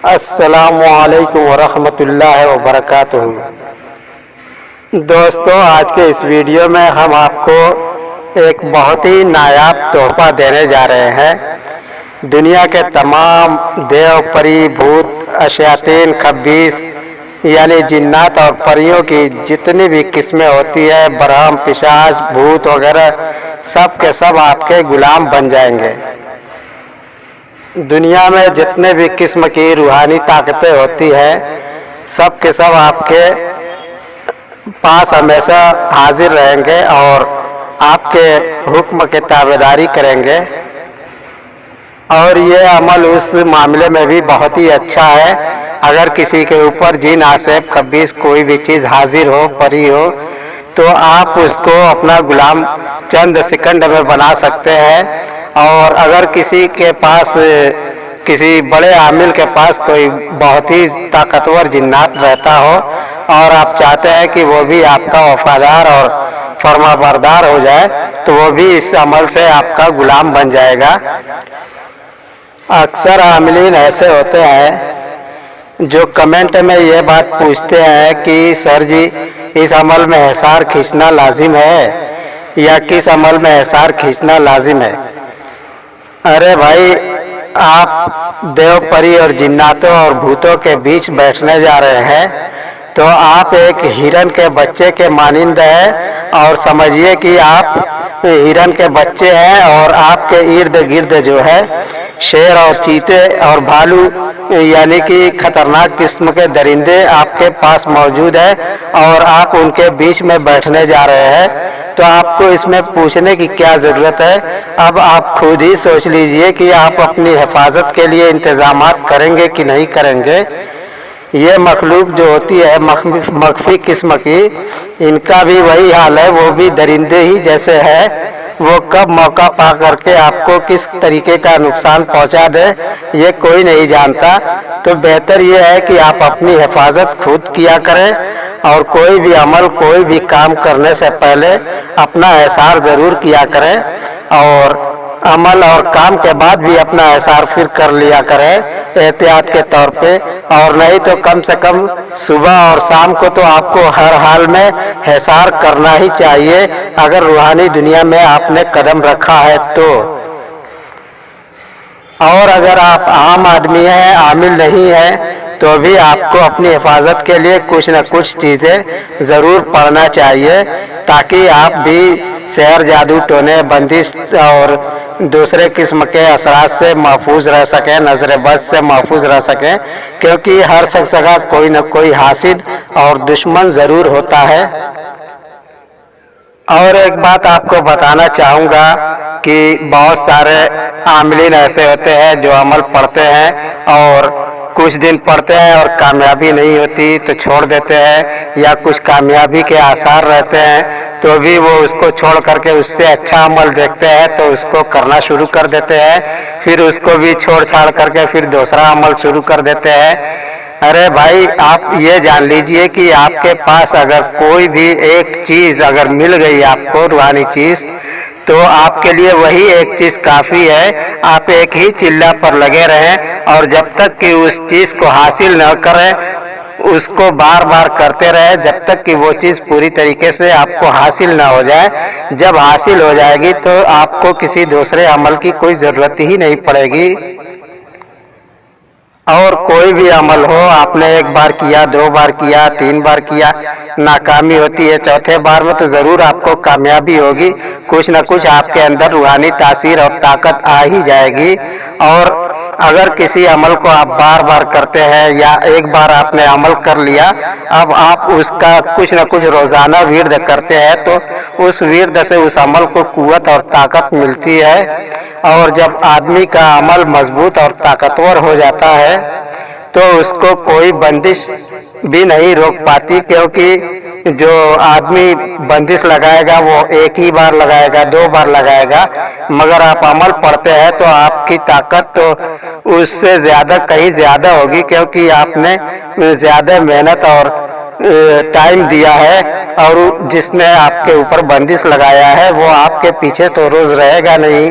السلام علیکم ورحمۃ اللہ وبرکاتہ۔ دوستو، آج کے اس ویڈیو میں ہم آپ کو ایک بہت ہی نایاب تحفہ دینے جا رہے ہیں۔ دنیا کے تمام دیو، پری، بھوت، شیاطین، خبیث یعنی جنات اور پریوں کی جتنی بھی قسمیں ہوتی ہے، برہم، پشاچ، بھوت وغیرہ، سب کے سب آپ کے غلام بن جائیں گے۔ دنیا میں جتنے بھی قسم کی روحانی طاقتیں ہوتی ہیں، سب کے سب آپ کے پاس ہمیشہ حاضر رہیں گے اور آپ کے حکم کی تابعداری کریں گے۔ اور یہ عمل اس معاملے میں بھی بہت ہی اچھا ہے، اگر کسی کے اوپر جن، عاصف، خبیث کوئی بھی چیز حاضر ہو، پری ہو، تو آپ اس کو اپنا غلام چند سیکنڈ میں بنا سکتے ہیں۔ اور اگر کسی کے پاس، کسی بڑے عامل کے پاس کوئی بہت ہی طاقتور جنات رہتا ہو اور آپ چاہتے ہیں کہ وہ بھی آپ کا وفادار اور فرما بردار ہو جائے، تو وہ بھی اس عمل سے آپ کا غلام بن جائے گا۔ اکثر عاملین ایسے ہوتے ہیں جو کمنٹ میں یہ بات پوچھتے ہیں کہ سر جی، اس عمل میں حصار کھینچنا لازم ہے یا کس عمل میں حصار کھینچنا لازم ہے؟ ارے بھائی، آپ دیو، پری اور جناتوں اور بھوتوں کے بیچ بیٹھنے جا رہے ہیں، تو آپ ایک ہرن کے بچے کے مانند ہیں، اور سمجھیے کہ آپ ہرن کے بچے ہیں اور آپ کے ارد گرد جو ہے شیر اور چیتے اور بھالو یعنی کہ خطرناک قسم کے درندے آپ کے پاس موجود ہیں، اور آپ ان کے بیچ میں بیٹھنے جا رہے ہیں، تو آپ کو اس میں پوچھنے کی کیا ضرورت ہے؟ اب آپ خود ہی سوچ لیجئے کہ آپ اپنی حفاظت کے لیے انتظامات کریں گے کہ نہیں کریں گے۔ یہ مخلوق جو ہوتی ہے مخفی قسم کی، ان کا بھی وہی حال ہے، وہ بھی درندے ہی جیسے ہے۔ وہ کب موقع پا کر کے آپ کو کس طریقے کا نقصان پہنچا دے، یہ کوئی نہیں جانتا۔ تو بہتر یہ ہے کہ آپ اپنی حفاظت خود کیا کریں، اور کوئی بھی عمل، کوئی بھی کام کرنے سے پہلے اپنا احصار ضرور کیا کریں، اور عمل اور کام کے بعد بھی اپنا احصار پھر کر لیا کریں احتیاط کے طور پہ، اور نہیں تو کم سے کم صبح اور شام کو تو آپ کو ہر حال میں احصار کرنا ہی چاہیے، اگر روحانی دنیا میں آپ نے قدم رکھا ہے تو۔ اور اگر آپ عام آدمی ہیں، عامل نہیں ہیں، تو بھی آپ کو اپنی حفاظت کے لیے کچھ نہ کچھ چیزیں ضرور پڑھنا چاہیے، تاکہ آپ بھی سحر، جادو، ٹونے، بندش اور دوسرے قسم کے اثرات سے محفوظ رہ سکیں، نظر بد سے محفوظ رہ سکیں، کیونکہ ہر شخص کا کوئی نہ کوئی حاسد اور دشمن ضرور ہوتا ہے۔ اور ایک بات آپ کو بتانا چاہوں گا کہ بہت سارے عاملین ایسے ہوتے ہیں جو عمل پڑھتے ہیں اور کچھ دن پڑھتے ہیں اور کامیابی نہیں ہوتی تو چھوڑ دیتے ہیں، یا کچھ کامیابی کے آثار رہتے ہیں تو بھی وہ اس کو چھوڑ کر کے اس سے اچھا عمل دیکھتے ہیں تو اس کو کرنا شروع کر دیتے ہیں، پھر اس کو بھی چھوڑ چھاڑ کر کے پھر دوسرا عمل شروع کر دیتے ہیں۔ ارے بھائی، آپ یہ جان لیجئے کہ آپ کے پاس اگر کوئی بھی ایک چیز اگر مل گئی آپ کو، روحانی چیز، تو آپ کے لیے وہی ایک چیز کافی ہے۔ آپ ایک ہی چلہ پر لگے رہیں، اور جب تک کہ اس چیز کو حاصل نہ کریں، اس کو بار بار کرتے رہے جب تک کہ وہ چیز پوری طریقے سے آپ کو حاصل نہ ہو جائے۔ جب حاصل ہو جائے گی تو آپ کو کسی دوسرے عمل کی کوئی ضرورت ہی نہیں پڑے گی۔ اور کوئی بھی عمل ہو، آپ نے ایک بار کیا، دو بار کیا، تین بار کیا، ناکامی ہوتی ہے، چوتھے بار میں تو ضرور آپ کو کامیابی ہوگی، کچھ نہ کچھ آپ کے اندر روحانی تاثیر اور طاقت آ ہی جائے گی۔ اور اگر کسی عمل کو آپ بار بار کرتے ہیں، یا ایک بار آپ نے عمل کر لیا، اب آپ اس کا کچھ نہ کچھ روزانہ ورد کرتے ہیں، تو اس ورد سے اس عمل کو قوت اور طاقت ملتی ہے، اور جب آدمی کا عمل مضبوط اور طاقتور ہو جاتا ہے تو اس کو کوئی بندش بھی نہیں روک پاتی، کیونکہ جو آدمی بندش لگائے گا وہ ایک ہی بار لگائے گا، دو بار لگائے گا، مگر آپ عمل پڑھتے ہیں تو آپ کی طاقت تو اس سے زیادہ، کہیں زیادہ ہوگی، کیونکہ آپ نے زیادہ محنت اور ٹائم دیا ہے، اور جس نے آپ کے اوپر بندش لگایا ہے وہ آپ کے پیچھے تو روز رہے گا نہیں،